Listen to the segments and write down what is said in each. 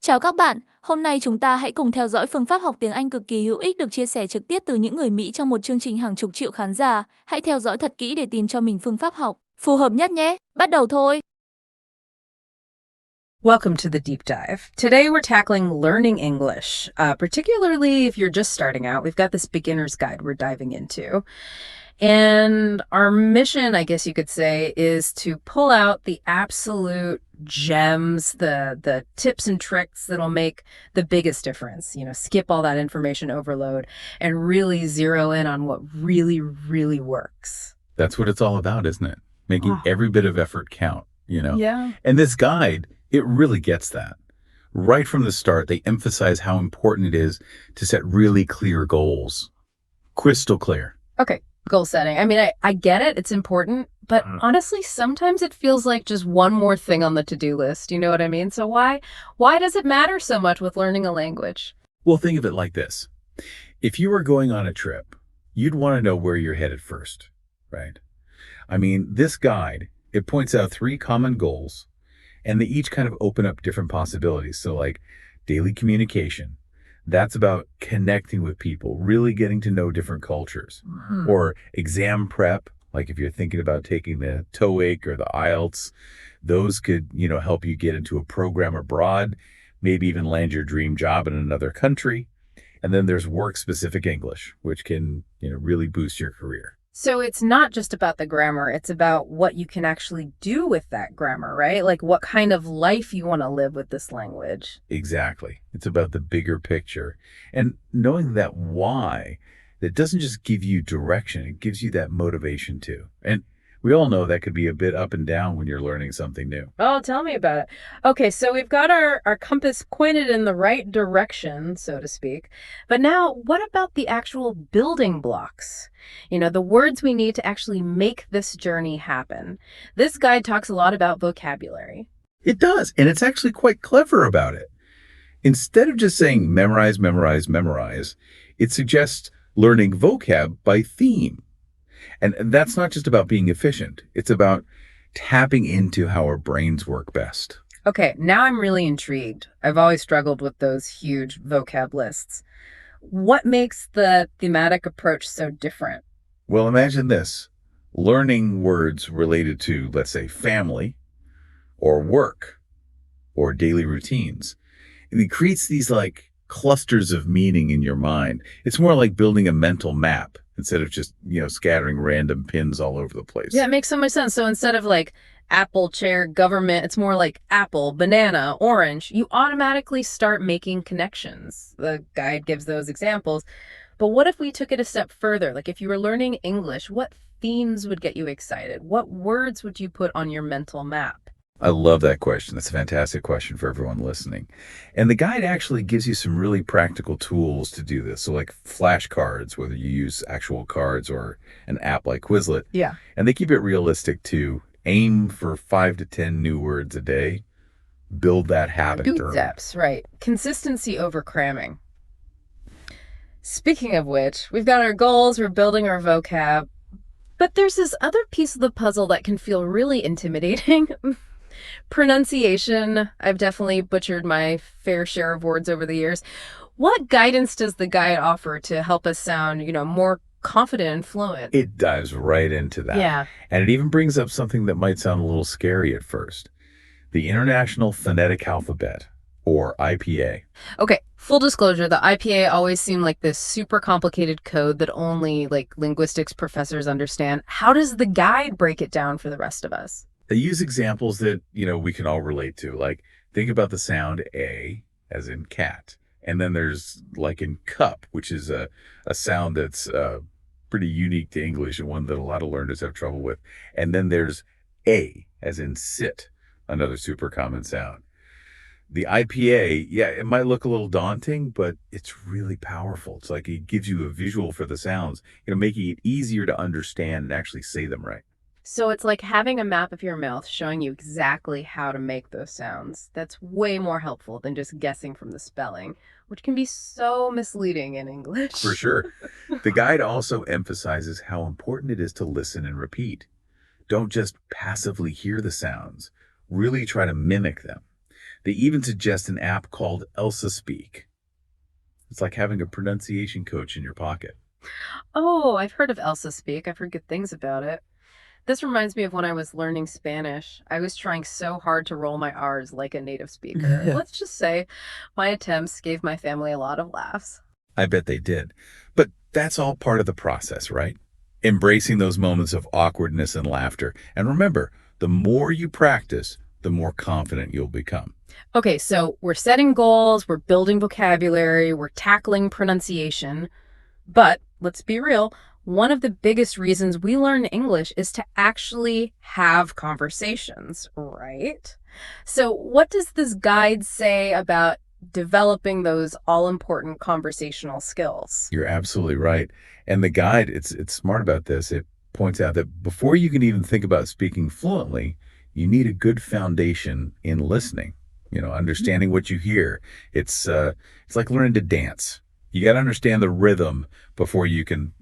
Chào các bạn, hôm nay chúng ta hãy cùng theo dõi phương pháp học tiếng Anh cực kỳ hữu ích được chia sẻ trực tiếp từ những người Mỹ trong một chương trình hàng chục triệu khán giả. Hãy theo dõi thật kỹ để tìm cho mình phương pháp học phù hợp nhất nhé. Bắt đầu thôi! Welcome to the deep dive. Today we're tackling learning English, particularly if you're just starting out. We've got this beginner's guide we're diving into. And our mission, I guess you could say, is to pull out the absolute gems, the tips and tricks that'll make the biggest difference. You know, skip all that information overload and really zero in on what really, really works. That's what it's all about, isn't it? Making every bit of effort count, Yeah. And this guide, it really gets that. Right from the start, they emphasize how important it is to set really clear goals. Crystal clear. Okay, goal setting. I mean, I get it. It's important. But honestly, sometimes it feels like just one more thing on the to-do list. You know what I mean? So why does it matter so much with learning a language? Well, think of it like this. If you were going on a trip, you'd want to know where you're headed first, right? I mean, this guide, it points out 3 common goals, and they each kind of open up different possibilities. So like daily communication, that's about connecting with people, really getting to know different cultures. Or exam prep, like if you're thinking about taking the TOEIC or the IELTS, those could, help you get into a program abroad, maybe even land your dream job in another country. And then there's work-specific English, which can, really boost your career. So it's not just about the grammar. It's about what you can actually do with that grammar, right? Like what kind of life you want to live with this language. Exactly. It's about the bigger picture. And knowing that why, that doesn't just give you direction, it gives you that motivation too. And we all know that could be a bit up and down when you're learning something new. Oh, tell me about it. Okay, so we've got our compass pointed in the right direction, so to speak. But now, what about the actual building blocks? The words we need to actually make this journey happen. This guide talks a lot about vocabulary. It does. And it's actually quite clever about it. Instead of just saying memorize, memorize, memorize, it suggests learning vocab by theme. And that's not just about being efficient. It's about tapping into how our brains work best. Okay, now I'm really intrigued. I've always struggled with those huge vocab lists. What makes the thematic approach so different? Well, imagine this. Learning words related to, let's say, family or work or daily routines. And it creates these like clusters of meaning in your mind. It's more like building a mental map instead of just, scattering random pins all over the place. Yeah, it makes so much sense. So instead of like apple, chair, government, it's more like apple, banana, orange. You automatically start making connections. The guide gives those examples. But what if we took it a step further? Like if you were learning English, what themes would get you excited? What words would you put on your mental map? I love that question. That's a fantastic question for everyone listening. And the guide actually gives you some really practical tools to do this. So like flashcards, whether you use actual cards or an app like Quizlet. Yeah. And they keep it realistic too. Aim for 5 to 10 new words a day. Build that habit. Boot steps, right. Consistency over cramming. Speaking of which, we've got our goals, we're building our vocab, but there's this other piece of the puzzle that can feel really intimidating. Pronunciation. I've definitely butchered my fair share of words over the years. What guidance does the guide offer to help us sound, more confident and fluent? It dives right into that. Yeah. And it even brings up something that might sound a little scary at first. The International Phonetic Alphabet, or IPA. Okay, full disclosure, the IPA always seemed like this super complicated code that only like linguistics professors understand. How does the guide break it down for the rest of us? They use examples that, we can all relate to. Like, think about the sound A, as in cat. And then there's, like in cup, which is a sound that's pretty unique to English and one that a lot of learners have trouble with. And then there's A, as in sit, another super common sound. The IPA, yeah, it might look a little daunting, but it's really powerful. It's like it gives you a visual for the sounds, making it easier to understand and actually say them right. So it's like having a map of your mouth showing you exactly how to make those sounds. That's way more helpful than just guessing from the spelling, which can be so misleading in English. For sure. The guide also emphasizes how important it is to listen and repeat. Don't just passively hear the sounds. Really try to mimic them. They even suggest an app called Elsa Speak. It's like having a pronunciation coach in your pocket. Oh, I've heard of Elsa Speak. I've heard good things about it. This reminds me of when I was learning Spanish. I was trying so hard to roll my R's like a native speaker. Let's just say my attempts gave my family a lot of laughs. I bet they did. But that's all part of the process, right? Embracing those moments of awkwardness and laughter. And remember, the more you practice, the more confident you'll become. Okay, so we're setting goals, we're building vocabulary, we're tackling pronunciation. But let's be real, one of the biggest reasons we learn English is to actually have conversations, right? So what does this guide say about developing those all-important conversational skills? You're absolutely right. And the guide, it's smart about this. It points out that before you can even think about speaking fluently, you need a good foundation in listening, understanding what you hear. It's like learning to dance. You got to understand the rhythm before you can,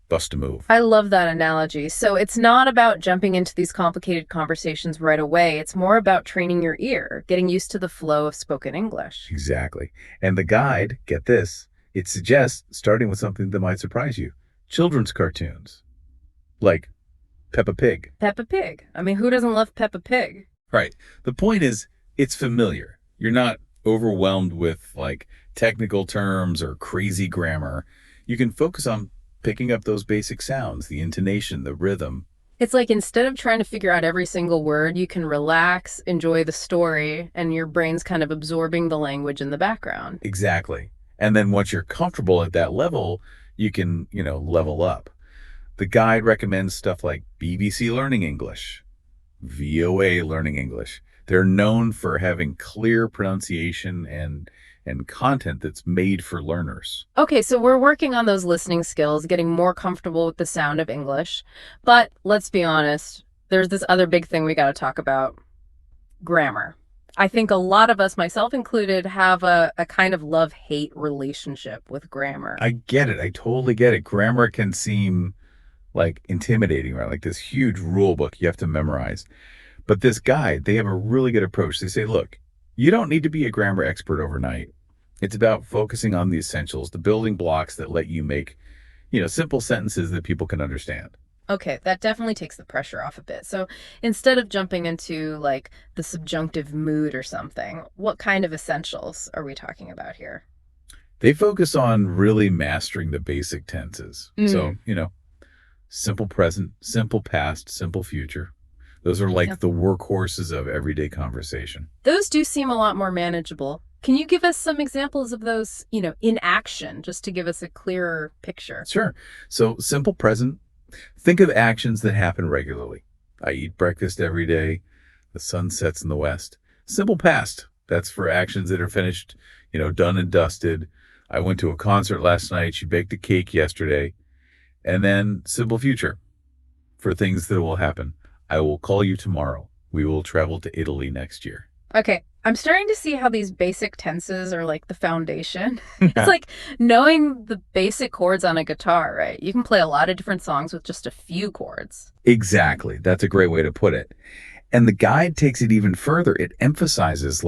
bust a move. I love that analogy. So it's not about jumping into these complicated conversations right away. It's more about training your ear, getting used to the flow of spoken English. Exactly. And the guide, get this, it suggests starting with something that might surprise you. Children's cartoons, like Peppa Pig. Peppa Pig. I mean, who doesn't love Peppa Pig? Right. The point is, it's familiar. You're not overwhelmed with technical terms or crazy grammar. You can focus on picking up those basic sounds, the intonation, the rhythm. It's like instead of trying to figure out every single word, you can relax, enjoy the story, and your brain's kind of absorbing the language in the background. Exactly. And then once you're comfortable at that level, you can, level up. The guide recommends stuff like BBC Learning English, VOA Learning English. They're known for having clear pronunciation and content that's made for learners. Okay, so we're working on those listening skills, getting more comfortable with the sound of English. But let's be honest, there's this other big thing we got to talk about: grammar. I think a lot of us, myself included, have a kind of love-hate relationship with grammar. I get it. I totally get it. Grammar can seem intimidating, right? Like this huge rule book you have to memorize. But this guide, they have a really good approach. They say, look, you don't need to be a grammar expert overnight. It's about focusing on the essentials, the building blocks that let you make, simple sentences that people can understand. Okay, that definitely takes the pressure off a bit. So instead of jumping into the subjunctive mood or something, what kind of essentials are we talking about here? They focus on really mastering the basic tenses. So, simple present, simple past, simple future. Those are the workhorses of everyday conversation. Those do seem a lot more manageable. Can you give us some examples of those, in action, just to give us a clearer picture? Sure. So simple present, think of actions that happen regularly. I eat breakfast every day. The sun sets in the west. Simple past, that's for actions that are finished, done and dusted. I went to a concert last night. She baked a cake yesterday. And then simple future, for things that will happen. I will call you tomorrow. We will travel to Italy next year. Okay, I'm starting to see how these basic tenses are like the foundation. It's like knowing the basic chords on a guitar, right? You can play a lot of different songs with just a few chords. Exactly. That's a great way to put it. And the guide takes it even further. It emphasizes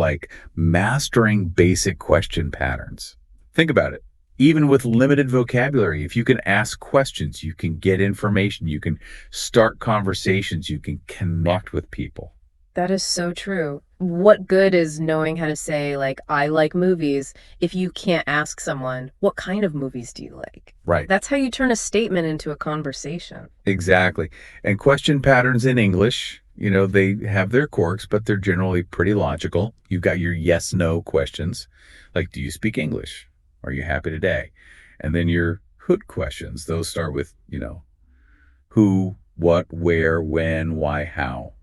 mastering basic question patterns. Think about it. Even with limited vocabulary, if you can ask questions, you can get information, you can start conversations, you can connect with people. That is so true. What good is knowing how to say, I like movies, if you can't ask someone, what kind of movies do you like? Right. That's how you turn a statement into a conversation. Exactly. And question patterns in English, they have their quirks, but they're generally pretty logical. You've got your yes/no questions, like, do you speak English? Are you happy today? And then your hood questions, those start with, who, what, where, when, why, how.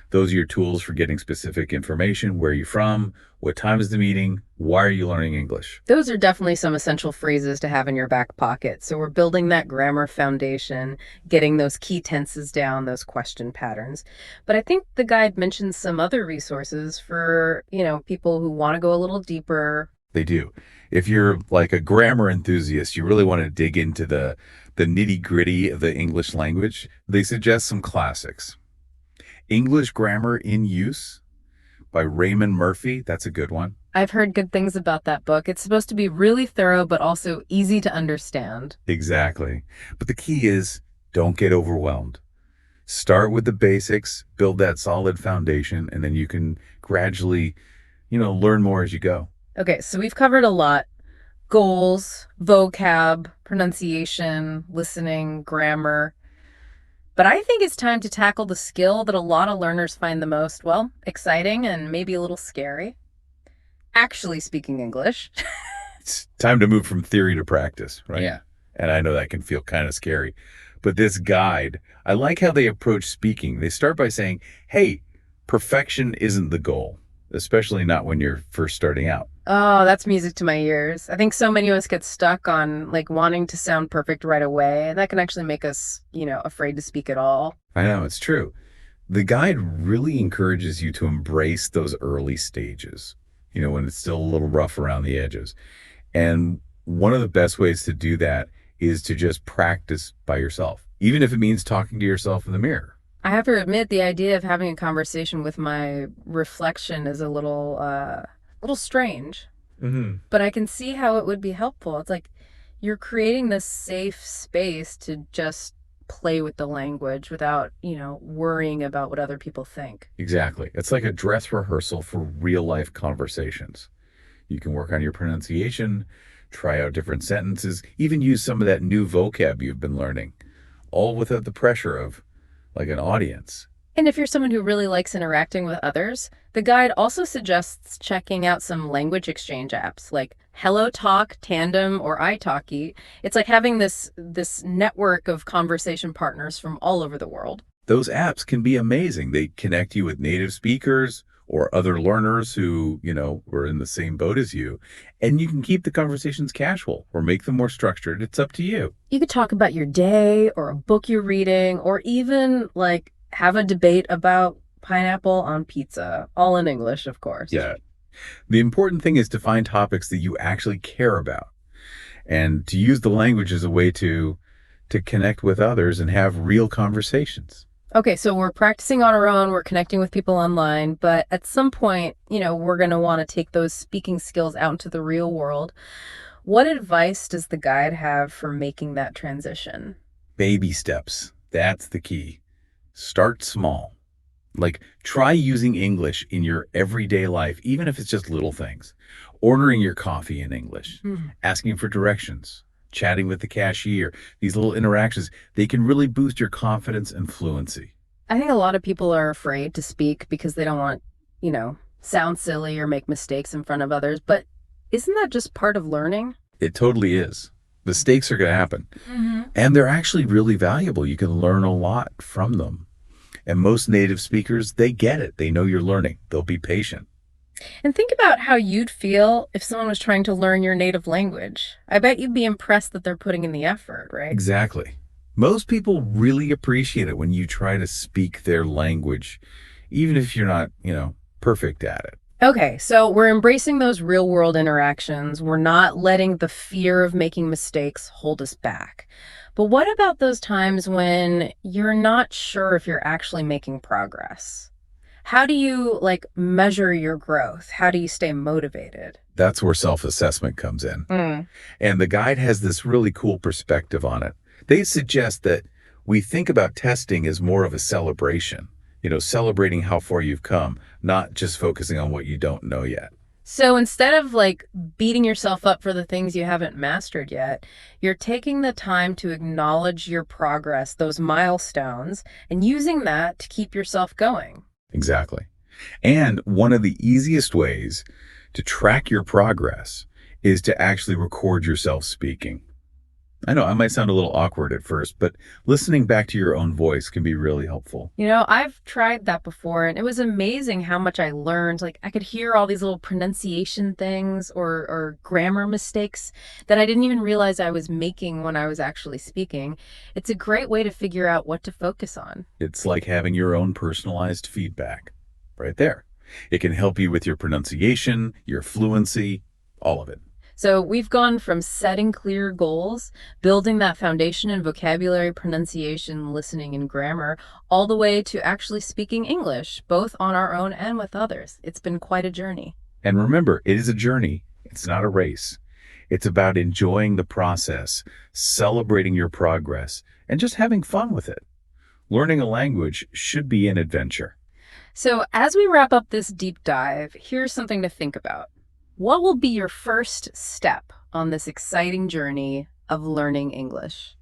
Those are your tools for getting specific information. Where are you from? What time is the meeting? Why are you learning English? Those are definitely some essential phrases to have in your back pocket. So we're building that grammar foundation, getting those key tenses down, those question patterns. But I think the guide mentions some other resources for, people who want to go a little deeper. They do. If you're a grammar enthusiast, you really want to dig into the nitty-gritty of the English language, they suggest some classics. English Grammar in Use by Raymond Murphy. That's a good one. I've heard good things about that book. It's supposed to be really thorough, but also easy to understand. Exactly. But the key is don't get overwhelmed. Start with the basics, build that solid foundation, and then you can gradually, learn more as you go. Okay, so we've covered a lot. Goals, vocab, pronunciation, listening, grammar. But I think it's time to tackle the skill that a lot of learners find the most, well, exciting and maybe a little scary. Actually speaking English. It's time to move from theory to practice, right? Yeah. And I know that can feel kind of scary. But this guide, I like how they approach speaking. They start by saying, hey, perfection isn't the goal, especially not when you're first starting out. Oh, that's music to my ears. I think so many of us get stuck on wanting to sound perfect right away. And that can actually make us, afraid to speak at all. I know, it's true. The guide really encourages you to embrace those early stages, when it's still a little rough around the edges. And one of the best ways to do that is to just practice by yourself, even if it means talking to yourself in the mirror. I have to admit, the idea of having a conversation with my reflection is a little strange. Mm-hmm. But I can see how it would be helpful. It's like you're creating this safe space to just play with the language without, worrying about what other people think. Exactly. It's like a dress rehearsal for real life conversations. You can work on your pronunciation, try out different sentences, even use some of that new vocab you've been learning, all without the pressure of an audience. And if you're someone who really likes interacting with others, the guide also suggests checking out some language exchange apps like HelloTalk, Tandem, or italki. It's like having this network of conversation partners from all over the world. Those apps can be amazing. They connect you with native speakers or other learners who, were in the same boat as you. And you can keep the conversations casual or make them more structured. It's up to you. You could talk about your day or a book you're reading, or even have a debate about pineapple on pizza, all in English, of course. Yeah. The important thing is to find topics that you actually care about and to use the language as a way to connect with others and have real conversations. Okay, so we're practicing on our own, we're connecting with people online, but at some point, we're going to want to take those speaking skills out into the real world. What advice does the guide have for making that transition? Baby steps. That's the key. Start small. Try using English in your everyday life, even if it's just little things. Ordering your coffee in English, asking for directions, chatting with the cashier. These little interactions, they can really boost your confidence and fluency. I think a lot of people are afraid to speak because they don't want, sound silly or make mistakes in front of others. But isn't that just part of learning? It totally is. Mistakes are going to happen. And they're actually really valuable. You can learn a lot from them. And most native speakers, they get it. They know you're learning. They'll be patient. And think about how you'd feel if someone was trying to learn your native language. I bet you'd be impressed that they're putting in the effort, right? Exactly. Most people really appreciate it when you try to speak their language, even if you're not, perfect at it. Okay, so we're embracing those real-world interactions. We're not letting the fear of making mistakes hold us back. But what about those times when you're not sure if you're actually making progress? How do you measure your growth? How do you stay motivated? That's where self-assessment comes in. And the guide has this really cool perspective on it. They suggest that we think about testing as more of a celebration, celebrating how far you've come, not just focusing on what you don't know yet. So instead of beating yourself up for the things you haven't mastered yet, you're taking the time to acknowledge your progress, those milestones, and using that to keep yourself going. Exactly. And one of the easiest ways to track your progress is to actually record yourself speaking. I know I might sound a little awkward at first, but listening back to your own voice can be really helpful. I've tried that before, and it was amazing how much I learned. I could hear all these little pronunciation things or grammar mistakes that I didn't even realize I was making when I was actually speaking. It's a great way to figure out what to focus on. It's like having your own personalized feedback right there. It can help you with your pronunciation, your fluency, all of it. So we've gone from setting clear goals, building that foundation in vocabulary, pronunciation, listening, and grammar, all the way to actually speaking English, both on our own and with others. It's been quite a journey. And remember, it is a journey. It's not a race. It's about enjoying the process, celebrating your progress, and just having fun with it. Learning a language should be an adventure. So as we wrap up this deep dive, here's something to think about. What will be your first step on this exciting journey of learning English?